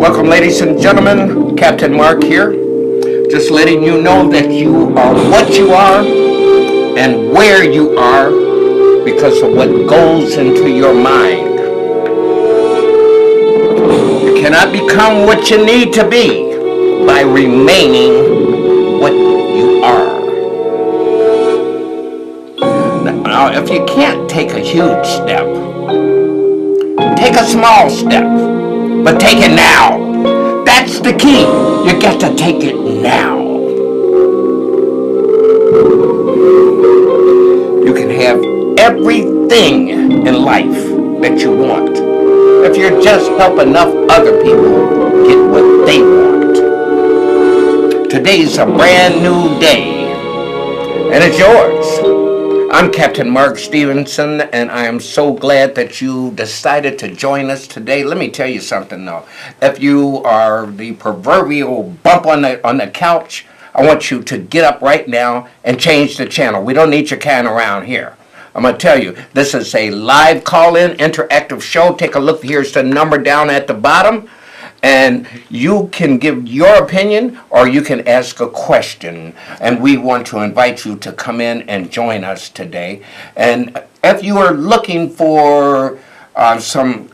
Welcome, ladies and gentlemen. Captain Mark here. Just letting you know that you are what you are and where you are because of what goes into your mind. You cannot become what you need to be by remaining what you are. Now, if you can't take a huge step, take a small step, but take it now. That's the key. You got to take it now. You can have everything in life that you want if you just help enough other people get what they want. Today's a brand new day, and it's yours. I'm Captain Mark Stevenson, and I am so glad that you decided to join us today. Let me tell you something, though. If you are the proverbial bump on the couch, I want you to get up right now and change the channel. We don't need your kind around here. I'm going to tell you, this is a live call-in interactive show. Take a look. Here's the number down at the bottom. And you can give your opinion or you can ask a question. And we want to invite you to come in and join us today. And if you are looking for some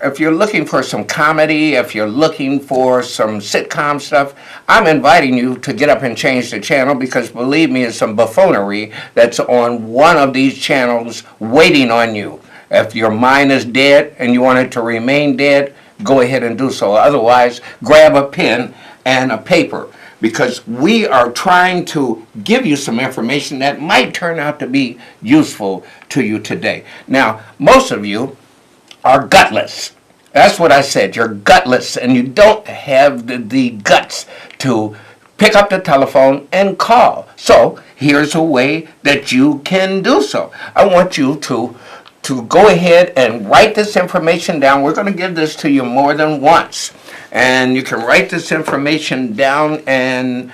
comedy, if you're looking for some sitcom stuff, I'm inviting you to get up and change the channel because believe me, it's some buffoonery that's on one of these channels waiting on you. If your mind is dead and you want it to remain dead, go ahead and do so. Otherwise, grab a pen and a paper because we are trying to give you some information that might turn out to be useful to you today. Now, most of you are gutless. That's what I said. You're gutless and you don't have the guts to pick up the telephone and call. So here's a way that you can do so. I want you to go ahead and write this information down. We're going to give this to you more than once. And you can write this information down and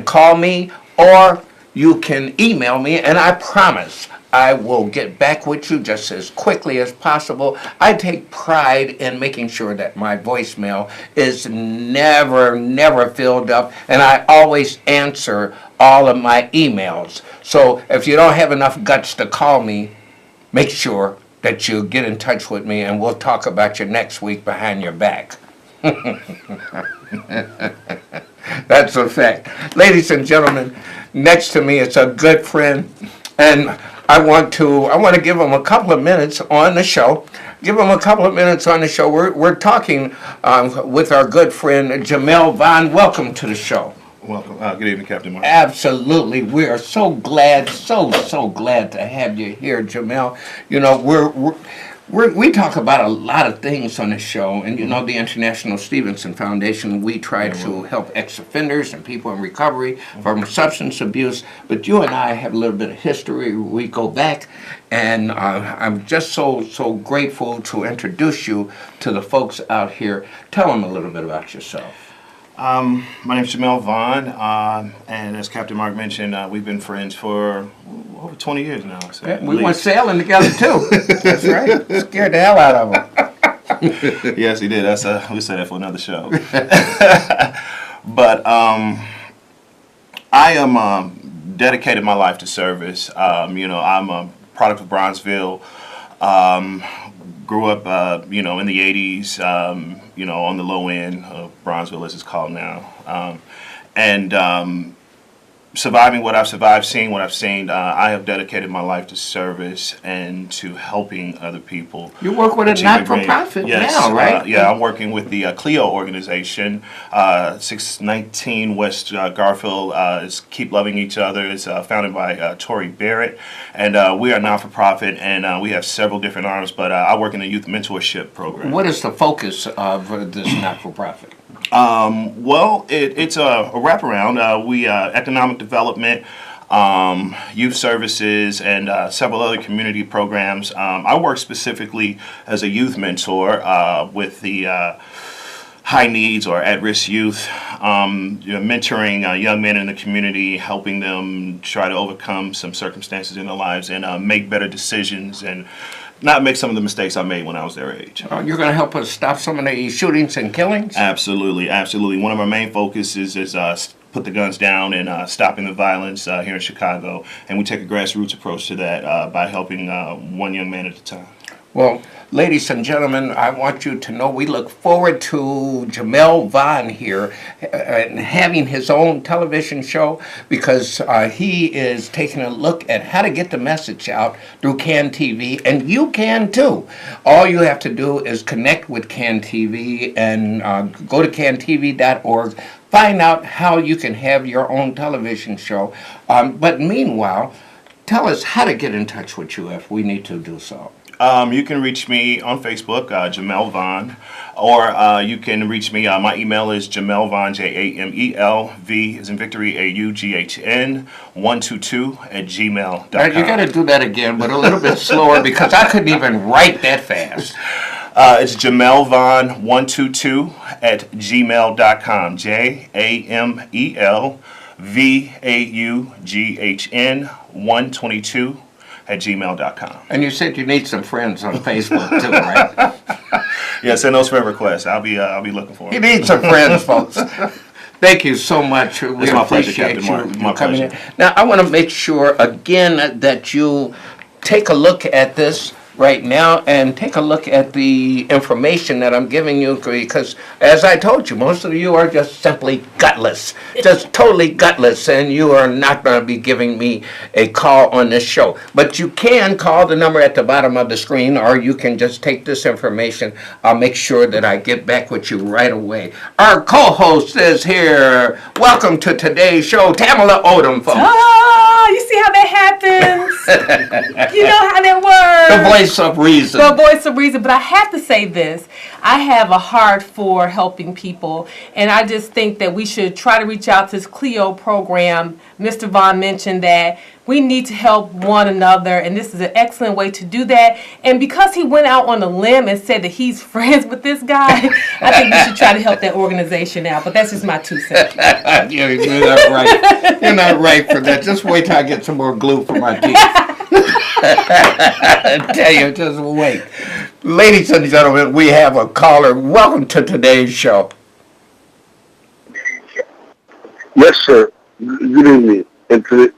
call me, or you can email me, and I promise I will get back with you just as quickly as possible. I take pride in making sure that my voicemail is never filled up, and I always answer all of my emails. So if you don't have enough guts to call me, make sure that you get in touch with me and we'll talk about you next week behind your back. That's a fact. Ladies and gentlemen, next to me is a good friend, and I want to give him a couple of minutes on the show. We're talking with our good friend Jamel Vaughn. Welcome to the show. Welcome. Good evening, Captain Mark. Absolutely. We are so glad to have you here, Jamel. You know, we talk about a lot of things on this show, and you know, the International Stevenson Foundation, we try to help ex-offenders and people in recovery from substance abuse, but you and I have a little bit of history. We go back, and I'm just so grateful to introduce you to the folks out here. Tell them a little bit about yourself. My name's Jamel Vaughn, and as Captain Mark mentioned, we've been friends for over 20 years now. So yeah, we went sailing together too. That's right. Scared the hell out of him. Yes, he did. We said that for another show. But I am dedicated my life to service. You know, I'm a product of Bronzeville. Grew up, you know, in the 80s, you know, on the low end of Bronzeville, as it's called now. And surviving what I've survived, seeing what I've seen, I have dedicated my life to service and to helping other people. You work with a not-for-profit now, right? Yeah, I'm working with the CLEO organization, 619 West Garfield. Is Keep Loving Each Other. It's founded by Tori Barrett, and we are not-for-profit, and we have several different arms, but I work in the youth mentorship program. What is the focus of this not-for-profit? Well, it's a wraparound. We economic development, youth services, and several other community programs. I work specifically as a youth mentor with the high needs or at-risk youth, mentoring young men in the community, helping them try to overcome some circumstances in their lives and make better decisions and not make some of the mistakes I made when I was their age. You're going to help us stop some of the shootings and killings? Absolutely, absolutely. One of our main focuses is put the guns down and stopping the violence here in Chicago. And we take a grassroots approach to that by helping one young man at a time. Well, ladies and gentlemen, I want you to know we look forward to Jamel Vaughn here and having his own television show because he is taking a look at how to get the message out through CAN TV, and you can too. All you have to do is connect with CAN TV and go to cantv.org. Find out how you can have your own television show. But meanwhile, tell us how to get in touch with you if we need to do so. You can reach me on Facebook, Jamel Vaughn, or you can reach me. My email is Jamel Vaughn, JAMEL, as in Victory, AUGHN 122 @gmail.com. You got to do that again, but a little bit slower because I couldn't even write that fast. It's Jamel Vaughn 122 @gmail.com. JAMEL VAUGHN 122 @gmail.com. And you said you need some friends on Facebook too, right? Yeah, send those friend requests. I'll be looking for them. You need some friends, folks. Thank you so much. We It's my pleasure, appreciate Captain Mark. you My coming pleasure. in. Now, I want to make sure again that you take a look at this right now and take a look at the information that I'm giving you because, as I told you, most of you are just simply gutless, just totally gutless, and you are not going to be giving me a call on this show. But you can call the number at the bottom of the screen, or you can just take this information. I'll make sure that I get back with you right away. Our co-host is here. Welcome to today's show, Tamala Odom, folks. Oh, you see how that happens? You know how that works. The voice of reason. The voice of reason. But I have to say this. I have a heart for helping people, and I just think that we should try to reach out to this Clio program. Mr. Vaughn mentioned that we need to help one another, and this is an excellent way to do that. And because he went out on a limb and said that he's friends with this guy, I think we should try to help that organization out. But that's just my 2 cents. You're not right. You're not right for that. Just wait till I get some more glue for my teeth. I tell you, just wait. Ladies and gentlemen, we have a caller. Welcome to today's show. Yes, sir. Good evening. And to the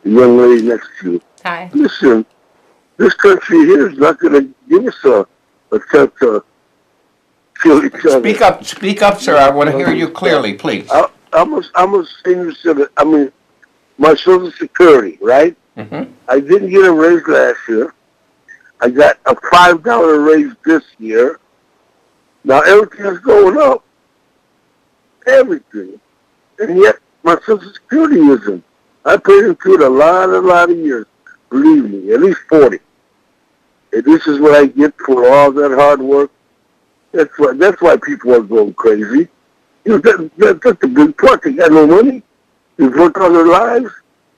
young lady next to you. Hi. Listen, this country here is not going to give us a chance to kill each other. Speak up, sir. I want to hear you clearly, please. I'm a senior citizen. I mean, my Social Security, right? Mm-hmm. I didn't get a raise last year. I got a $5 raise this year. Now everything is going up. Everything. And yet my Social Security isn't. I paid into it a lot of years. Believe me, at least 40. And this is what I get for all that hard work. That's why people are going crazy. You know, that's the big part. They got no money. They've worked all their lives.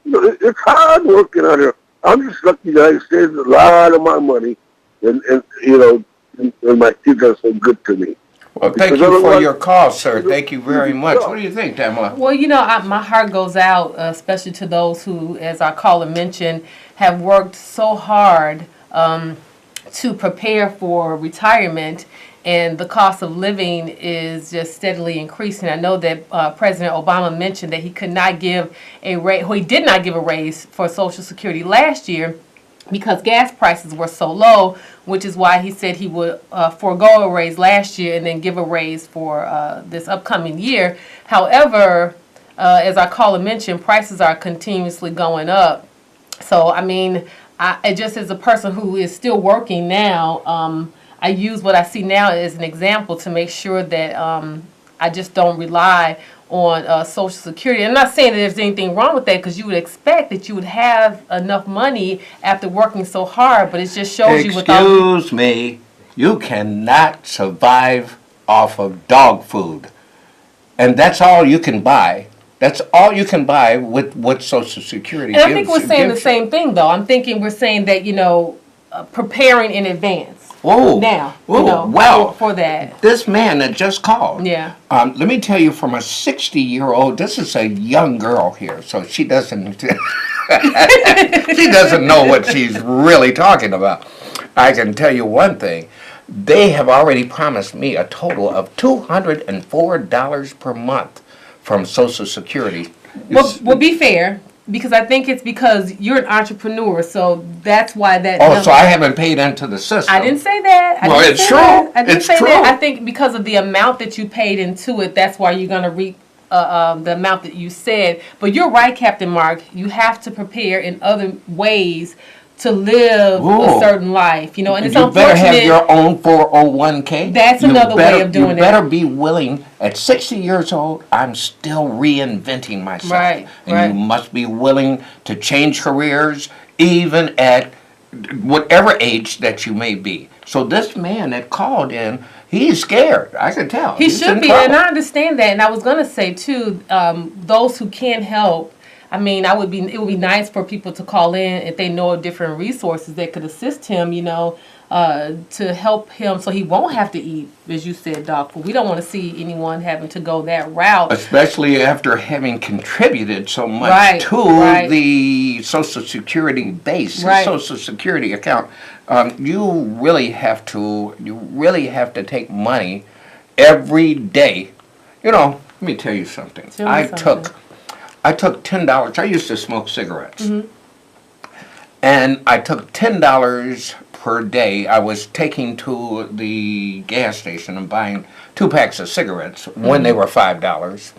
You know, it's hard working out here. I'm just lucky that I saved a lot of my money, and you know, and my kids are so good to me. Well, thank you for your call, sir. Thank you very much. What do you think, Tamara? Well, you know, my heart goes out, especially to those who, as our caller mentioned, have worked so hard to prepare for retirement, and the cost of living is just steadily increasing. I know that President Obama mentioned that he could not give a raise, he did not give a raise for Social Security last year because gas prices were so low, which is why he said he would forego a raise last year and then give a raise for this upcoming year. However, as our caller mentioned, prices are continuously going up. So, I mean, I just as a person who is still working now, I use what I see now as an example to make sure that I just don't rely on Social Security. I'm not saying that there's anything wrong with that, because you would expect that you would have enough money after working so hard, but it just shows you without... Excuse me, you cannot survive off of dog food. And that's all you can buy. That's all you can buy with what Social Security And gives. I think we're saying the same thing, though. I'm thinking we're saying that, you know, preparing in advance. Whoa. Now, Wow. for that. This man that just called. Yeah. Let me tell you, from a 60-year-old, this is a young girl here, so she doesn't she doesn't know what she's really talking about. I can tell you one thing. They have already promised me a total of $204 per month from Social Security. Well, be fair, because I think it's because you're an entrepreneur, so that's why that. Oh, so I haven't paid into the system. I didn't say that. Well, it's true. I didn't It's say true. that. I think because of the amount that you paid into it, that's why you're going to reap the amount that you said. But you're right, Captain Mark. You have to prepare in other ways to live a certain life, and it's you unfortunate. better have your own 401k. That's another way of doing it. You better be willing. At 60 years old, I'm still reinventing myself. Right, and right. you must be willing to change careers, even at whatever age that you may be. So this man that called in, he's scared. I can tell. He should be, and I understand that. And I was going to say, too, those who can help, I mean, it would be nice for people to call in if they know of different resources that could assist him, to help him so he won't have to eat, as you said, Doc. But we don't want to see anyone having to go that route. Especially after having contributed so much to the Social Security base, Social Security account. You really have to take money every day. Let me tell you something. I took $10. I used to smoke cigarettes. Mm-hmm. And I took $10 per day. I was taking to the gas station and buying 2 packs of cigarettes when they were $5.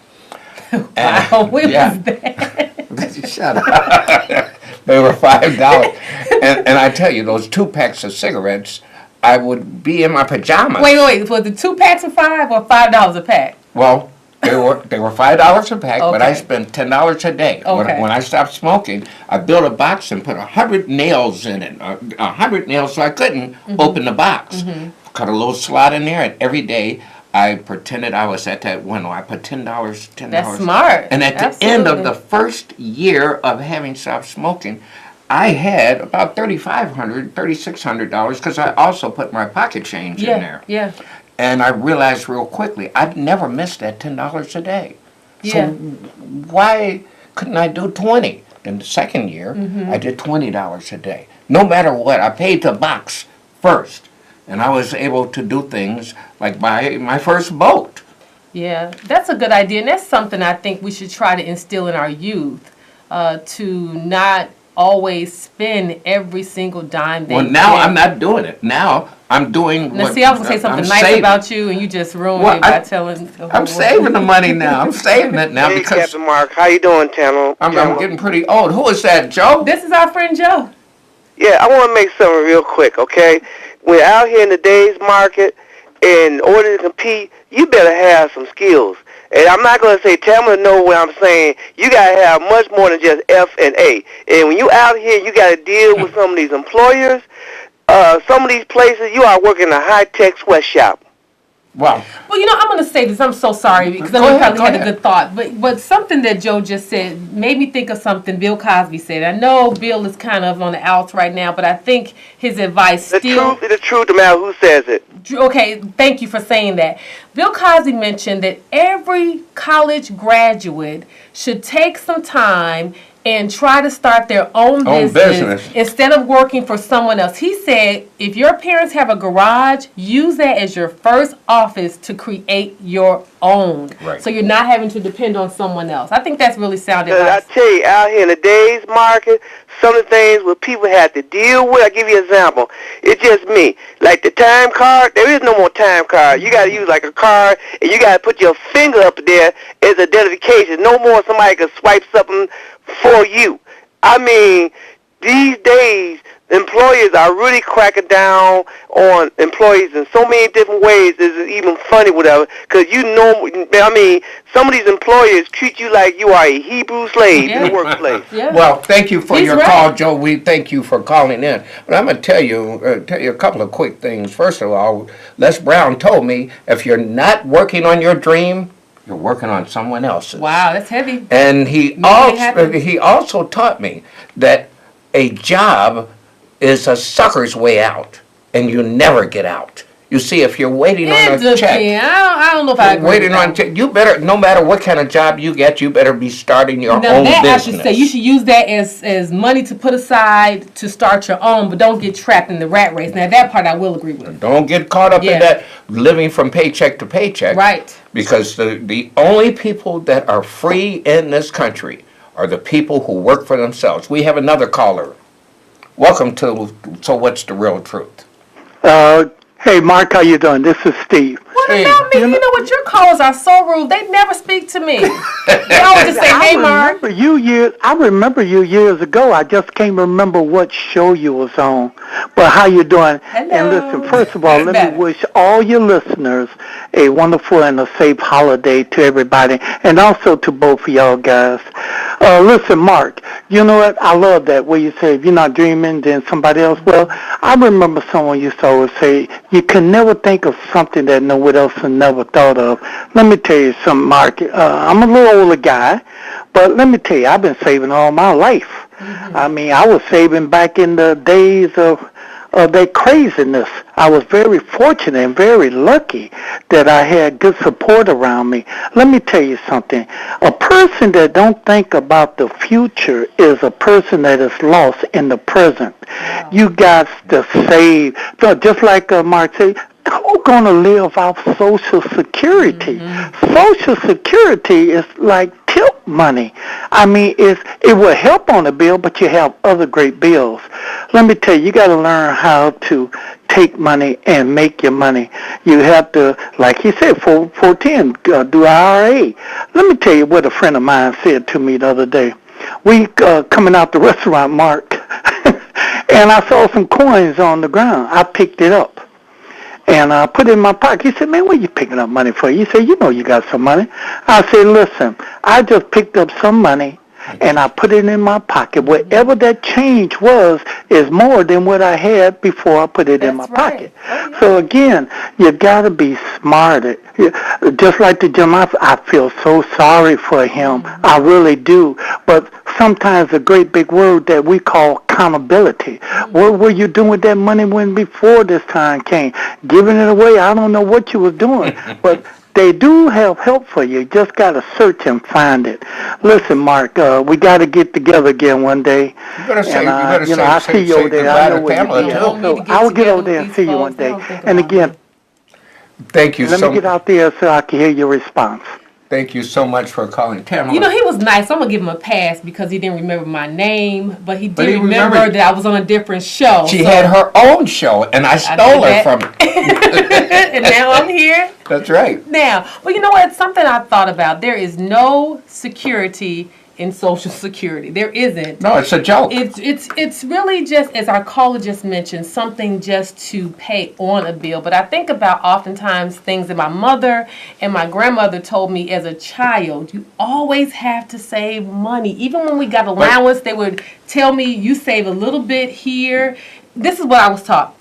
Wow, when was that? Shut up. They were $5. and I tell you, those 2 packs of cigarettes, I would be in my pajamas. Wait. Was the 2 packs of $5 or $5 a pack? Well, they were $5 a pack, but I spent $10 a day. Okay. When I stopped smoking, I built a box and put 100 nails in it. 100 nails, so I couldn't open the box. Mm-hmm. Cut a little slot in there, and every day I pretended I was at that window. I put $10. That's smart. And at the end of the first year of having stopped smoking, I had about $3,500, $3,600 because I also put my pocket change in there. Yeah. And I realized real quickly, I'd never missed that $10 a day. Yeah. So why couldn't I do 20? In the second year, I did $20 a day. No matter what, I paid the box first. And I was able to do things like buy my first boat. Yeah, that's a good idea. And that's something I think we should try to instill in our youth, to not always spend every single dime they get. Now I'm not doing it. Now I'm doing I was going to say something nice about you, and you just ruined it by telling the whole I'm saving the money now. I'm saving it now because Captain Mark, how you doing, Tanner? I'm getting pretty old. Who is that, Joe? This is our friend Joe. Yeah, I want to make something real quick, okay? We're out here in the day's market. In order to compete, you better have some skills. And I'm not going to say, tell me to know what I'm saying. You got to have much more than just F and A. And when you out here, you got to deal with some of these employers. Some of these places, you are working in a high-tech sweatshop. Wow. Well, I'm going to say this. I'm so sorry because I know you probably had a good thought. But something that Joe just said made me think of something Bill Cosby said. I know Bill is kind of on the outs right now, but I think his advice The truth is the truth, no matter who says it. Okay, thank you for saying that. Bill Cosby mentioned that every college graduate should take some time and try to start their own business instead of working for someone else. He said, if your parents have a garage, use that as your first office to create your own. Right. So you're not having to depend on someone else. I think that's really sound advice. I tell you, out here in the day's market, some of the things where people have to deal with, I'll give you an example. It's just me. Like the time card, there is no more time card. You got to use like a card, and you got to put your finger up there as identification. No more somebody can swipe something for you. I mean, these days, employers are really cracking down on employees in so many different ways. It's even funny, whatever, because some of these employers treat you like you are a Hebrew slave in the workplace. Yeah. Well, thank you for your call, Joe. We thank you for calling in. But I'm going to tell you a couple of quick things. First of all, Les Brown told me if you're not working on your dream, you're working on someone else's. Wow, that's heavy. And he also taught me that a job is a sucker's way out, and you never get out. You see, if you're waiting on a check, I don't know if I agree waiting with on that. check, you better, no matter what kind of job you get, you better be starting your Now own that business. I should say, you should use that as money to put aside to start your own, but don't get trapped in the rat race. Now that part I will agree with. Don't get caught up Yeah. in that living from paycheck to paycheck. Right. Because the only people that are free in this country are the people who work for themselves. We have another caller. Welcome to So What's the Real Truth? Hey, Mark, how you doing? This is Steve. What Hey. about me? You know what? Your callers are so rude. They never speak to me. They always just say, "Hey, Mark." I remember you years ago. I just can't remember what show you was on. But how you doing? Hello. And listen, first of all, let Better. me wish all your listeners a wonderful and a safe holiday to everybody, and also to both of y'all guys. Listen, Mark, you know what? I love that where you say if you're not dreaming, then somebody else will. I remember someone used to always say, you can never think of something that no one else has never thought of. Let me tell you something, Mark. I'm a little older guy, but let me tell you, I've been saving all my life. I mean, I was saving back in the days of that craziness. I was very fortunate and very lucky that I had good support around me. Let me tell you something. A person that don't think about the future is a person that is lost in the present. Wow. You got to save. So just like Mark said, who's going to live off Social Security? Social Security is like tip money. I mean, it will help on the bill, but you have other great bills. Let me tell you, you got to learn how to take money and make your money. You have to, like he said, 410, do IRA. Let me tell you what a friend of mine said to me the other day. We coming out the restaurant, Mark, and I saw some coins on the ground. I picked it up. And I put it in my pocket. He said, man, what are you picking up money for? He said, you know you got some money. I said, listen, I just picked up some money, and I put it in my pocket. Whatever that change was is more than what I had before I put it in my pocket. Oh, yeah. So, again, you got to be smarter. Just like the gentleman, I feel so sorry for him. I really do. But sometimes a great big word that we call accountability. What were you doing with that money when before this time came? Giving it away? I don't know what you was doing. But they do have help for you. You just got to search and find it. Listen, Mark, we got to get together again one day. You better say, I see you over there. I know where you are. So I will get over there and see you one day. And again, thank you. Let me get out there so I can hear your response. Thank you so much for calling, Tamara. You know, he was nice. So I'm going to give him a pass because he didn't remember my name, but he did remember that I was on a different show. She had her own show, and I stole her from her. And now I'm here. That's right. Now, well, you know what? It's something I've thought about. There is no security in Social Security. There isn't. No, it's a joke. It's really just, as our caller just mentioned, something just to pay on a bill. But I think about oftentimes things that my mother and my grandmother told me as a child. You always have to save money. Even when we got allowance, they would tell me, you save a little bit here. This is what I was taught.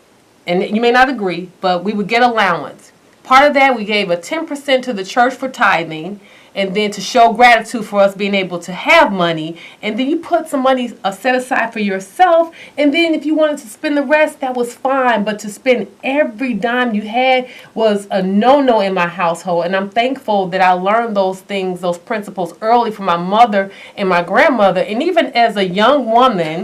And you may not agree, but we would get allowance. Part of that, we gave a 10% to the church for tithing, and then to show gratitude for us being able to have money, and then you put some money set aside for yourself, and then if you wanted to spend the rest, that was fine, but to spend every dime you had was a no-no in my household, and I'm thankful that I learned those things, those principles early from my mother and my grandmother, and even as a young woman,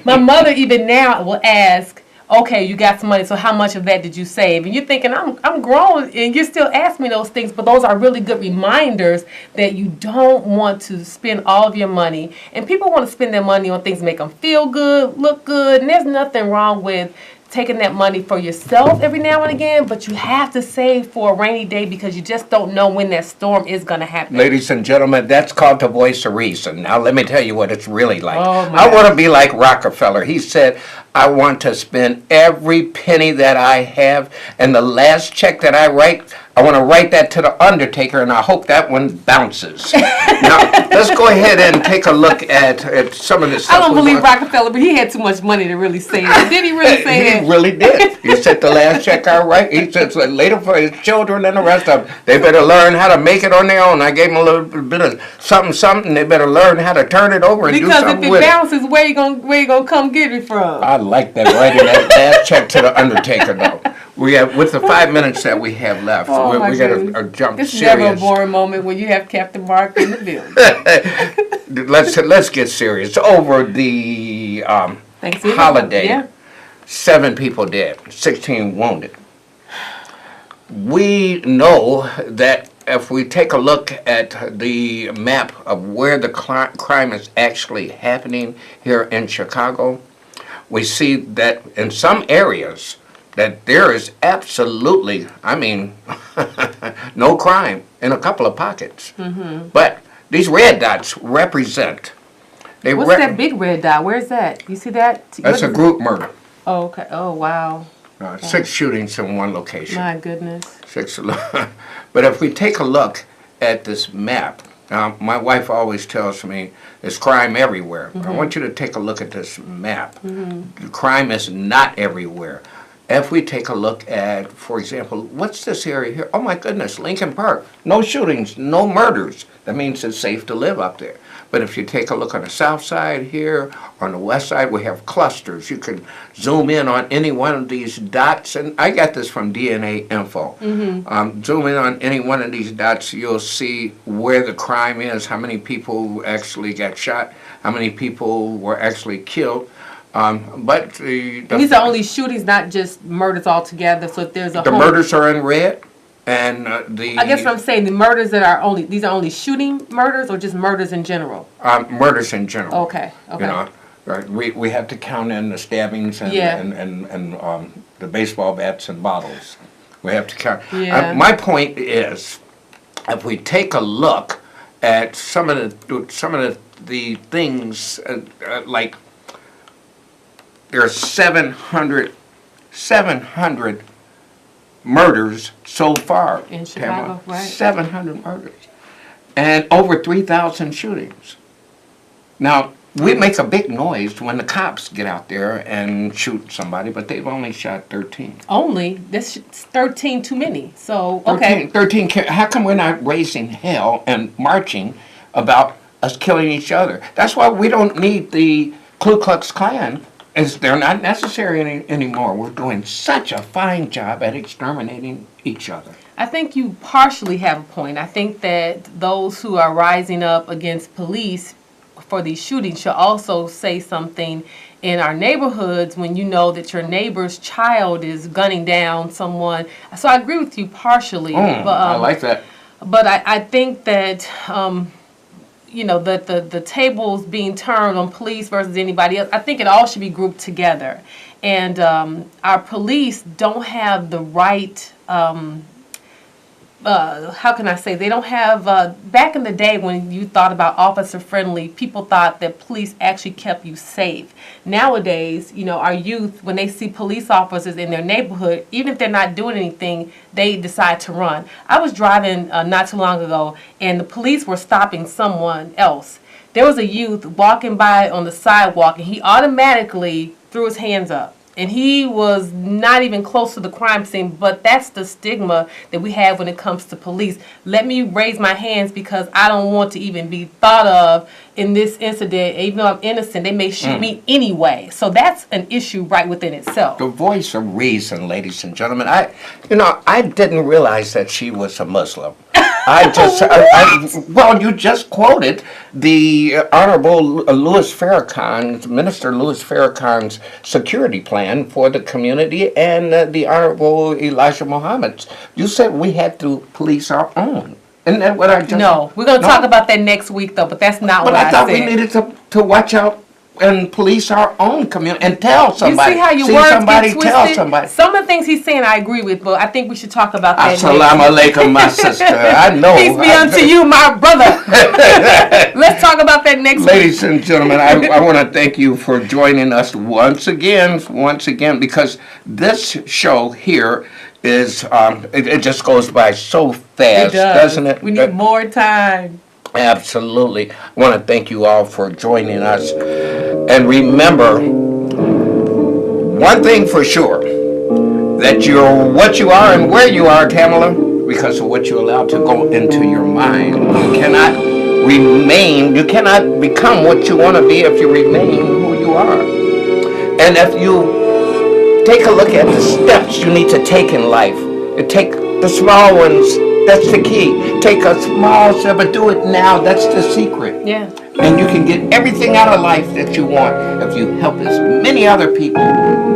my mother even now will ask, okay, you got some money, so how much of that did you save? And you're thinking, I'm grown, and you still ask me those things, but those are really good reminders that you don't want to spend all of your money. And people want to spend their money on things that make them feel good, look good, and there's nothing wrong with taking that money for yourself every now and again, but you have to save for a rainy day because you just don't know when that storm is going to happen. Ladies and gentlemen, that's called the voice of reason. Now let me tell you what it's really like. Oh, I want to be like Rockefeller. He said, I want to spend every penny that I have, and the last check that I write, I want to write that to the undertaker, and I hope that one bounces. Now, let's go ahead and take a look at some of this stuff. I don't believe Rockefeller, but he had too much money to really say that. Did he really say that? He really did. He said the last check I write, he said later for his children and the rest of them, they better learn how to make it on their own. I gave them a little bit of something, they better learn how to turn it over and do something with it. Because if it bounces, where you gonna come get it from? I like that. Writing that last check to the undertaker, though. We have, with the 5 minutes that we have left, Oh, my we got goodness. to jump This is serious. never a boring moment when you have Captain Mark in the building. Let's get serious. Over the Thanksgiving holiday, yeah. 7 people dead, 16 wounded. We know that if we take a look at the map of where the crime is actually happening here in Chicago, we see that in some areas that there is absolutely, I mean, no crime in a couple of pockets. Mm-hmm. But these red dots represent. What's that big red dot? Where's that? You see that? That's a group murder. Oh, okay. Oh, wow. 6 shootings in one location. My goodness. 6. But if we take a look at this map, my wife always tells me there's crime everywhere. I want you to take a look at this map. The crime is not everywhere. If we take a look at, for example, what's this area here? Oh my goodness, Lincoln Park. No shootings, no murders. That means it's safe to live up there. But if you take a look on the south side here, on the west side, we have clusters. You can zoom in on any one of these dots, and I got this from DNA Info. Zoom in on any one of these dots, you'll see where the crime is, how many people actually got shot, how many people were actually killed. But these are only shootings, not just murders altogether. So if there's a the murders are in red, and I guess what I'm saying, the murders that are these are only shooting murders, or just murders in general. Murders in general. Okay. Okay. You know, right, we have to count in the stabbings and the baseball bats and bottles. We have to count. Yeah. My point is, if we take a look at some of the things like. There are 700 murders so far. In Chicago, Tamara. right. 700 murders. And over 3,000 shootings. Now, we make a big noise when the cops get out there and shoot somebody, but they've only shot 13. Only? That's 13 too many. So, okay. 13. How come we're not raising hell and marching about us killing each other? That's why we don't need the Ku Klux Klan. They're not necessary anymore. We're doing such a fine job at exterminating each other. I think you partially have a point. I think that those who are rising up against police for these shootings should also say something in our neighborhoods when you know that your neighbor's child is gunning down someone. So I agree with you partially. But, I like that. But I think that... you know, the tables being turned on police versus anybody else, I think it all should be grouped together. And our police don't have the right, how can I say, they don't have, back in the day when you thought about officer friendly, people thought that police actually kept you safe. Nowadays, you know, our youth, when they see police officers in their neighborhood, even if they're not doing anything, they decide to run. I was driving not too long ago, and the police were stopping someone else. There was a youth walking by on the sidewalk, and he automatically threw his hands up. And he was not even close to the crime scene, but that's the stigma that we have when it comes to police. Let me raise my hands because I don't want to even be thought of in this incident. Even though I'm innocent, they may shoot me anyway. So that's an issue right within itself. The voice of reason, ladies and gentlemen. I didn't realize that she was a Muslim. Well, you just quoted the Honorable Louis Farrakhan's, Minister Louis Farrakhan's security plan for the community, and the Honorable Elijah Muhammad's. You said we had to police our own. Isn't that what I just... No, we're going to talk about that next week, though, but that's not what I said. But I thought we needed to watch out and police our own community and tell somebody. You see how your words somebody, get twisted? tell somebody. Some of the things he's saying I agree with, but I think we should talk about that. Assalamu alaikum, my sister. I know. Peace be unto you, my brother. Let's talk about that next week. Ladies and gentlemen, I want to thank you for joining us once again, because this show here is, it just goes by so fast, doesn't it? We need more time. Absolutely. I want to thank you all for joining us. And remember, one thing for sure, that you're what you are and where you are, Tamala, because of what you allow to go into your mind. You cannot become what you want to be if you remain who you are. And if you take a look at the steps you need to take in life, you take the small ones, that's the key. Take a small step, but do it now, that's the secret. Yeah. And you can get everything out of life that you want if you help as many other people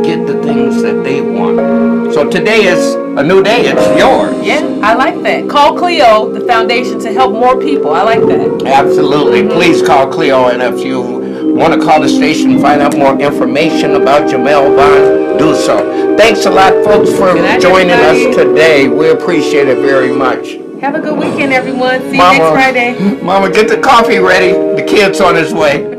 get the things that they want. So today is a new day, it's yours. Yeah, I like that. Call Cleo, the foundation, to help more people. I like that. Absolutely. Please call Cleo, and if you want to call the station and find out more information about Jamel Bond, do so. Thanks a lot, folks, for joining us today. We appreciate it very much. Have a good weekend, everyone. See you next Friday. Mama, get the coffee ready. The kid's on his way.